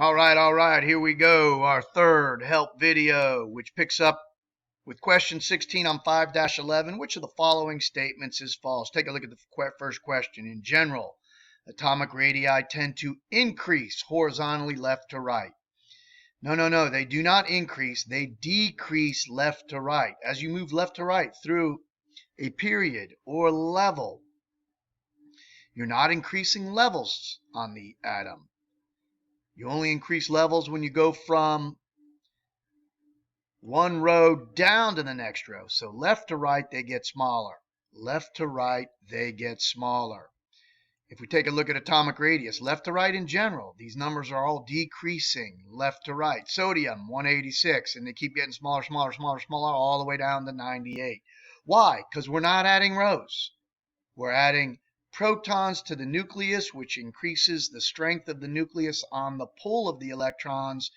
All right, here we go. Our third help video, which picks up with question 16 on 5-11. Which of the following statements is false? Take a look at the first question. In general, atomic radii tend to increase horizontally left to right. No, they do not increase. They decrease left to right. As you move left to right through a period or level, you're not increasing levels on the atom. You only increase levels when you go from one row down to the next row. So left to right, they get smaller. Left to right, they get smaller. If we take a look at atomic radius, left to right in general, these numbers are all decreasing left to right. Sodium, 186, and they keep getting smaller, all the way down to 98. Why? Because we're not adding rows. We're adding protons to the nucleus, which increases the strength of the nucleus on the pull of the electrons,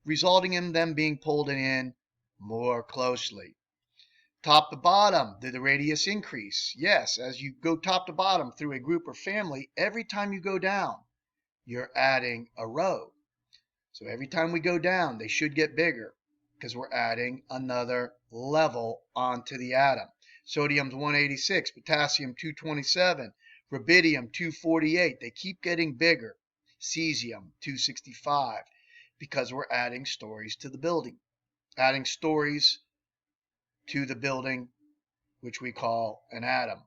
resulting in them being pulled in more closely. Top to bottom, did the radius increase? Yes, as you go top to bottom through a group or family, every time you go down, you're adding a row. So every time we go down, they should get bigger because we're adding another level onto the atom. Sodium's 186, potassium 227, rubidium 248. They keep getting bigger. Cesium 265 because we're adding stories to the building. Adding stories to the building, which we call an atom.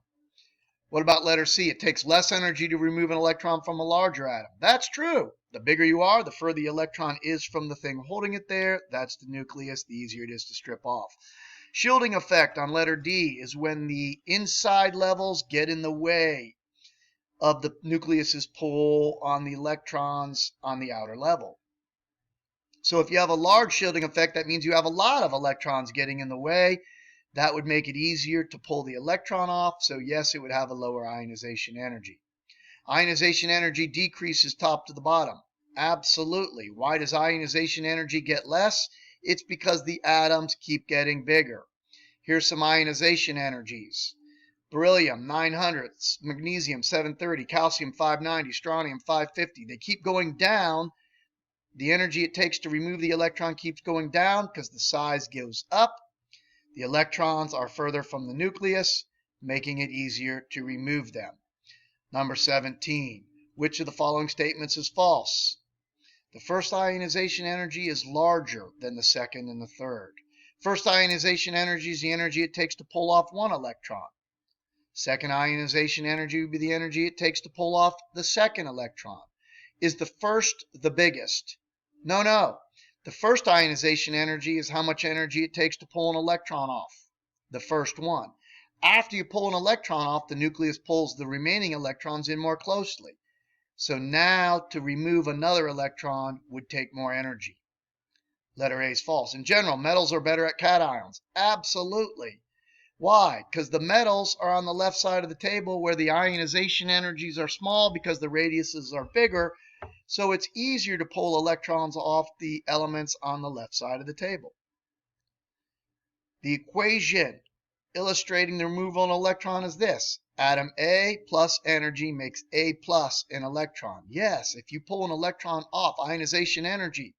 What about letter C? It takes less energy to remove an electron from a larger atom. That's true. The bigger you are, the further the electron is from the thing holding it there. That's the nucleus. The easier it is to strip off. Shielding effect on letter D is when the inside levels get in the way of the nucleus's pull on the electrons on the outer level. So if you have a large shielding effect, that means you have a lot of electrons getting in the way. That would make it easier to pull the electron off. So yes, it would have a lower ionization energy. Ionization energy decreases top to the bottom. Absolutely. Why does ionization energy get less? It's because the atoms keep getting bigger. Here's some ionization energies. Beryllium 900, magnesium 730, calcium 590, strontium 550. They keep going down. The energy it takes to remove the electron keeps going down because the size goes up. The electrons are further from the nucleus, making it easier to remove them. Number 17. Which of the following statements is false? The first ionization energy is larger than the second and the third. First ionization energy is the energy it takes to pull off one electron. Second ionization energy would be the energy it takes to pull off the second electron. Is the first the biggest? No. The first ionization energy is how much energy it takes to pull an electron off, the first one. After you pull an electron off, the nucleus pulls the remaining electrons in more closely. So now to remove another electron would take more energy. Letter A is false. In general, metals are better at cations. Absolutely. Why? Because the metals are on the left side of the table where the ionization energies are small because the radiuses are bigger. So it's easier to pull electrons off the elements on the left side of the table. The equation illustrating the removal of an electron is this. Atom A plus energy makes A plus an electron. Yes, if you pull an electron off, ionization energy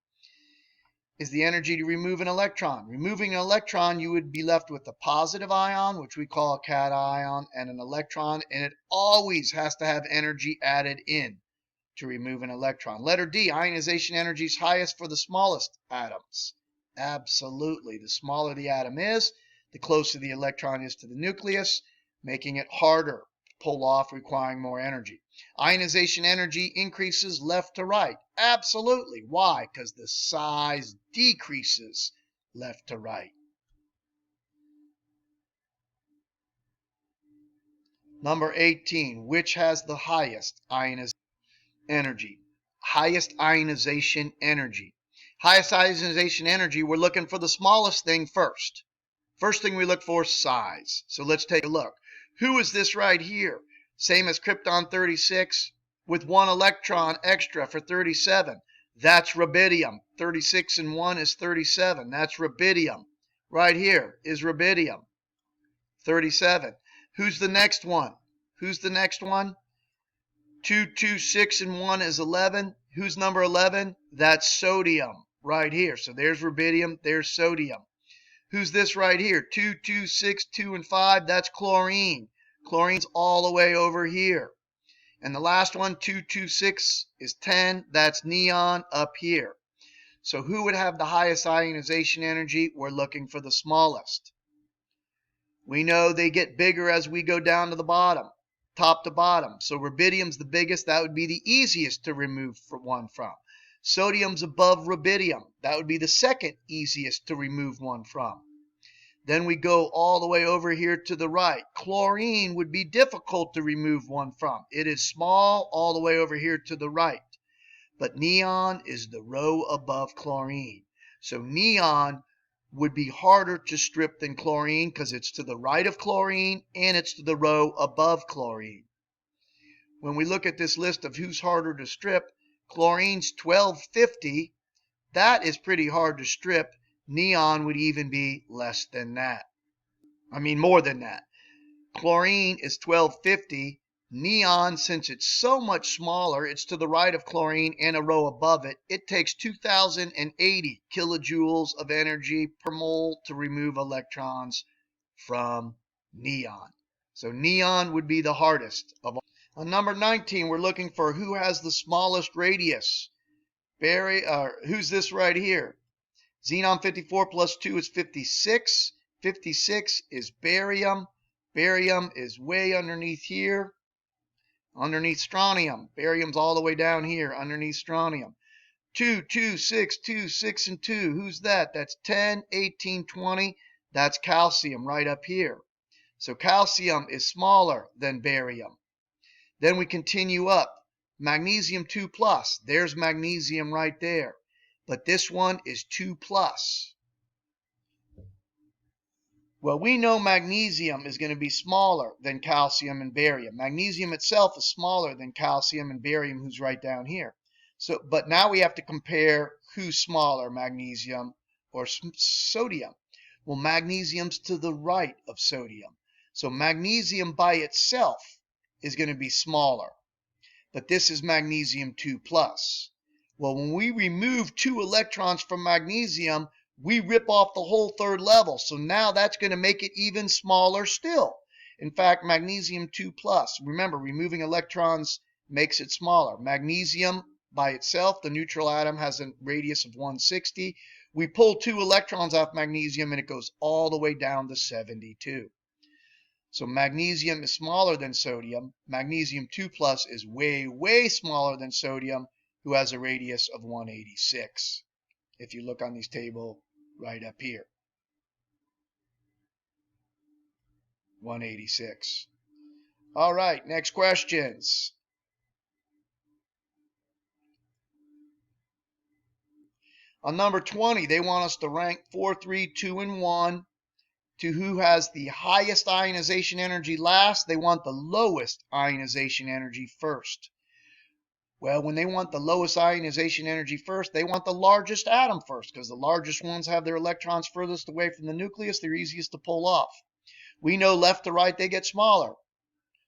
is the energy to remove an electron. Removing an electron, you would be left with a positive ion, which we call a cation, and an electron, and it always has to have energy added in to remove an electron. Letter D, ionization energy is highest for the smallest atoms. Absolutely. The smaller the atom is, the closer the electron is to the nucleus, making it harder to pull off, requiring more energy. Ionization energy increases left to right. Absolutely. Why? Because the size decreases left to right. Number 18, which has the highest ionization energy? Highest ionization energy. Highest ionization energy, we're looking for the smallest thing first. First thing we look for is size. So let's take a look. Who is this right here? Same as krypton 36 with one electron extra for 37. That's rubidium. 36 and 1 is 37. That's rubidium. Right here is rubidium. 37. Who's the next one? 2, 2, 6, and 1 is 11. Who's number 11? That's sodium right here. So there's rubidium, there's sodium. Who's this right here? 2, 2, 6, 2, and 5. That's chlorine. Chlorine's all the way over here. And the last one, 2, 2, 6, is 10. That's neon up here. So who would have the highest ionization energy? We're looking for the smallest. We know they get bigger as we go down to the bottom, top to bottom. So rubidium's the biggest. That would be the easiest to remove one from. Sodium's above rubidium. That would be the second easiest to remove one from. Then we go all the way over here to the right. Chlorine would be difficult to remove one from. It is small all the way over here to the right. But neon is the row above chlorine. So neon would be harder to strip than chlorine because it's to the right of chlorine and it's to the row above chlorine. When we look at this list of who's harder to strip, chlorine's 1250. That is pretty hard to strip. Neon would even be less than that. I mean more than that. Chlorine is 1250. Neon, since it's so much smaller, it's to the right of chlorine and a row above it, it takes 2080 kilojoules of energy per mole to remove electrons from neon. So neon would be the hardest of all. On number 19, we're looking for who has the smallest radius. Who's this right here? Xenon 54 plus 2 is 56. 56 is barium. Barium is way underneath here, underneath strontium. Barium's all the way down here, underneath strontium. 2, 2, 6, 2, 6, and 2. Who's that? That's 10, 18, 20. That's calcium right up here. So calcium is smaller than barium. Then we continue up. Magnesium 2 plus. There's magnesium right there. But this one is 2 plus. Well, we know magnesium is going to be smaller than calcium and barium. Magnesium itself is smaller than calcium and barium, who's right down here. So, but now we have to compare who's smaller, magnesium or sodium. Well, magnesium's to the right of sodium. So magnesium by itself is going to be smaller. But this is magnesium 2 plus. Well, when we remove 2 electrons from magnesium, we rip off the whole third level. So now that's going to make it even smaller still. In fact, magnesium 2 plus, remember, removing electrons makes it smaller. Magnesium by itself, the neutral atom, has a radius of 160. We pull 2 electrons off magnesium and it goes all the way down to 72. So magnesium is smaller than sodium. Magnesium 2 plus is way, way smaller than sodium, who has a radius of 186. If you look on this table right up here. 186. All right, next questions. On number 20, they want us to rank 4, 3, 2, and 1 to who has the highest ionization energy last. They want the lowest ionization energy first. Well, when they want the lowest ionization energy first, they want the largest atom first, because the largest ones have their electrons furthest away from the nucleus. They're easiest to pull off. We know left to right, they get smaller.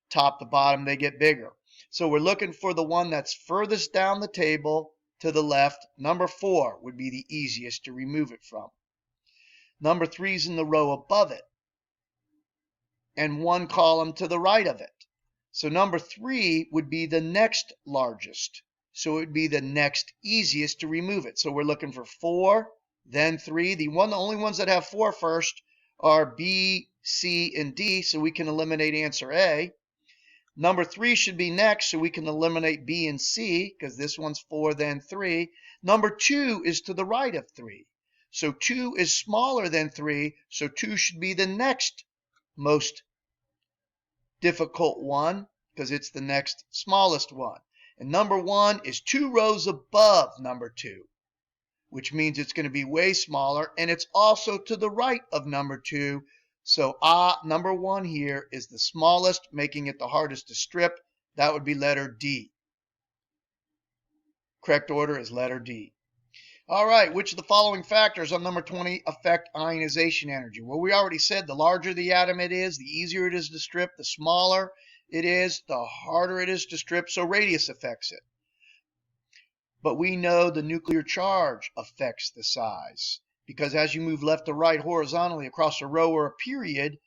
Top to bottom, they get bigger. So we're looking for the one that's furthest down the table to the left. Number 4 would be the easiest to remove it from. Number 3 is in the row above it, and 1 column to the right of it. So number 3 would be the next largest. So it would be the next easiest to remove it. So we're looking for 4, then 3. The only ones that have 4 first are B, C, and D, so we can eliminate answer A. Number 3 should be next, so we can eliminate B and C, because this one's 4, then 3. Number 2 is to the right of 3. So 2 is smaller than 3, so 2 should be the next most difficult one, because it's the next smallest one. And number 1 is 2 rows above number 2, which means it's going to be way smaller, and it's also to the right of number 2. So number 1 here is the smallest, making it the hardest to strip. That would be letter D. Correct order is letter D. All right, which of the following factors on number 20 affect ionization energy? Well, we already said the larger the atom it is, the easier it is to strip. The smaller it is, the harder it is to strip, so radius affects it. but we know the nuclear charge affects the size, because as you move left to right horizontally across a row or a period,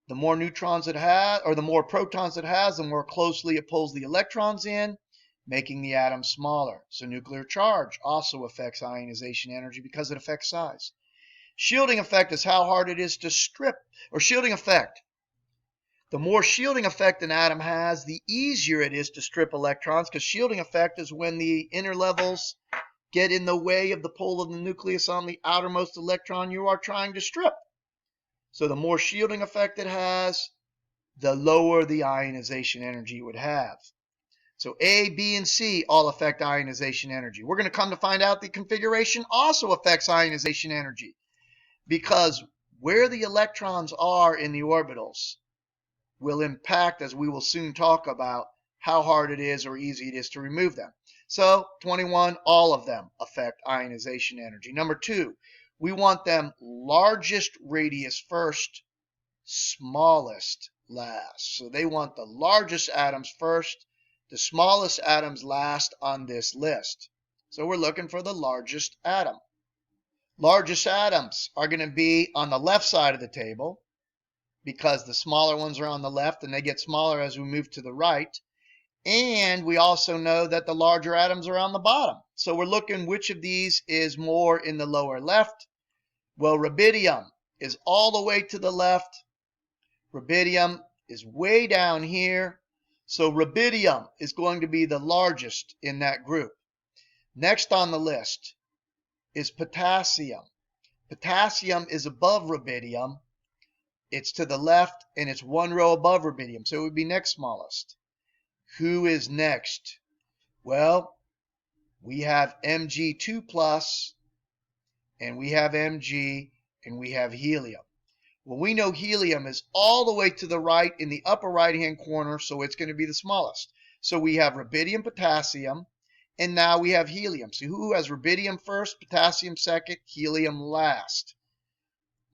the more neutrons it has, or the more protons it has, the more closely it pulls the electrons in, making the atom smaller. So nuclear charge also affects ionization energy because it affects size. Shielding effect is how hard it is to strip, or shielding effect. The more shielding effect an atom has, the easier it is to strip electrons, because shielding effect is when the inner levels get in the way of the pull of the nucleus on the outermost electron you are trying to strip. So the more shielding effect it has, the lower the ionization energy it would have. So A, B, and C all affect ionization energy. We're going to come to find out the configuration also affects ionization energy, because where the electrons are in the orbitals will impact, as we will soon talk about, how hard it is or easy it is to remove them. So 21, all of them affect ionization energy. Number 2, we want them largest radius first, smallest last. So they want the largest atoms first, the smallest atoms last on this list. So we're looking for the largest atom. Largest atoms are going to be on the left side of the table, because the smaller ones are on the left and they get smaller as we move to the right. And we also know that the larger atoms are on the bottom. So we're looking which of these is more in the lower left. Well, rubidium is all the way to the left. Rubidium is way down here. So rubidium is going to be the largest in that group. Next on the list is potassium. Potassium is above rubidium. It's to the left, and it's one row above rubidium, so it would be next smallest. Who is next? Well, we have Mg2 plus, and we have Mg, and we have helium. Well, we know helium is all the way to the right in the upper right-hand corner, so it's going to be the smallest. So we have rubidium, potassium, and now we have helium. So who has rubidium first, potassium second, helium last?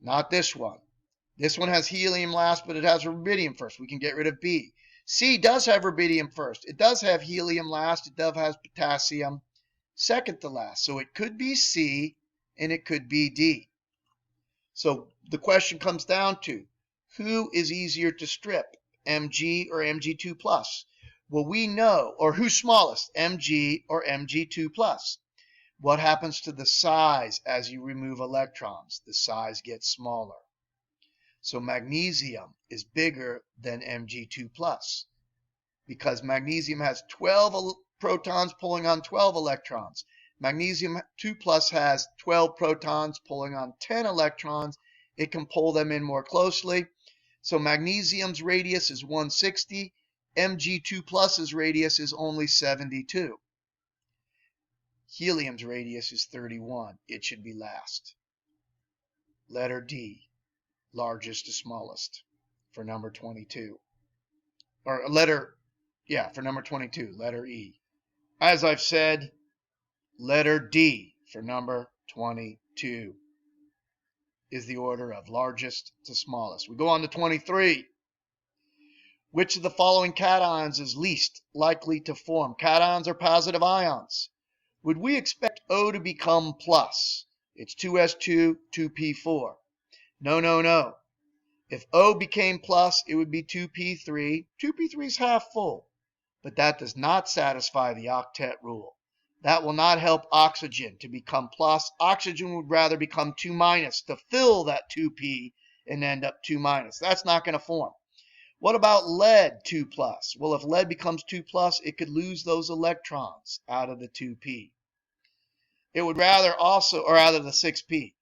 Not this one. This one has helium last, but it has rubidium first. We can get rid of B. C does have rubidium first. It does have helium last. It does have potassium second to last. So it could be C and it could be D. So the question comes down to, who is easier to strip, Mg or Mg2 plus? Well, we know, or who's smallest, Mg or Mg2 plus? What happens to the size as you remove electrons? The size gets smaller. So magnesium is bigger than Mg2 plus, because magnesium has 12 protons pulling on 12 electrons. Magnesium 2 plus has 12 protons pulling on 10 electrons. It can pull them in more closely. So magnesium's radius is 160. Mg2 plus's radius is only 72. Helium's radius is 31. It should be last. Letter D, largest to smallest, for number 22. Or for number 22, letter E. As I've said, letter D for number 22 is the order of largest to smallest. We go on to 23. Which of the following cations is least likely to form? Cations are positive ions. Would we expect O to become plus? It's 2s2, 2p4. No, no, no. If O became plus, it would be 2p3. 2p3 is half full, but that does not satisfy the octet rule. That will not help oxygen to become plus. Oxygen would rather become 2 minus to fill that 2p and end up 2 minus. That's not going to form. What about lead 2 plus? Well, if lead becomes 2 plus, it could lose those electrons out of the 2p. It would rather also, or out of the 6p.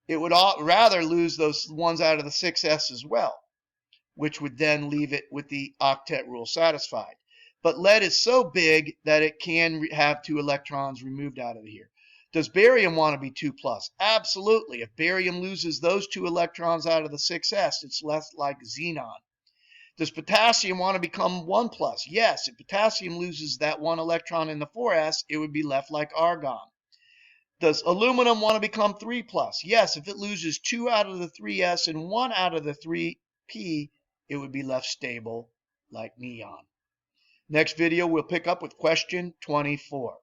It would rather lose those ones out of the 6s as well, which would then leave it with the octet rule satisfied. But lead is so big that it can have 2 electrons removed out of here. Does barium want to be 2 plus? Absolutely. If barium loses those 2 electrons out of the 6s, it's less like xenon. Does potassium want to become 1 plus? Yes. If potassium loses that 1 electron in the 4s, it would be left like argon. Does aluminum want to become 3 plus? Yes. If it loses 2 out of the 3s and 1 out of the 3p, it would be left stable like neon. Next video, we'll pick up with question 24.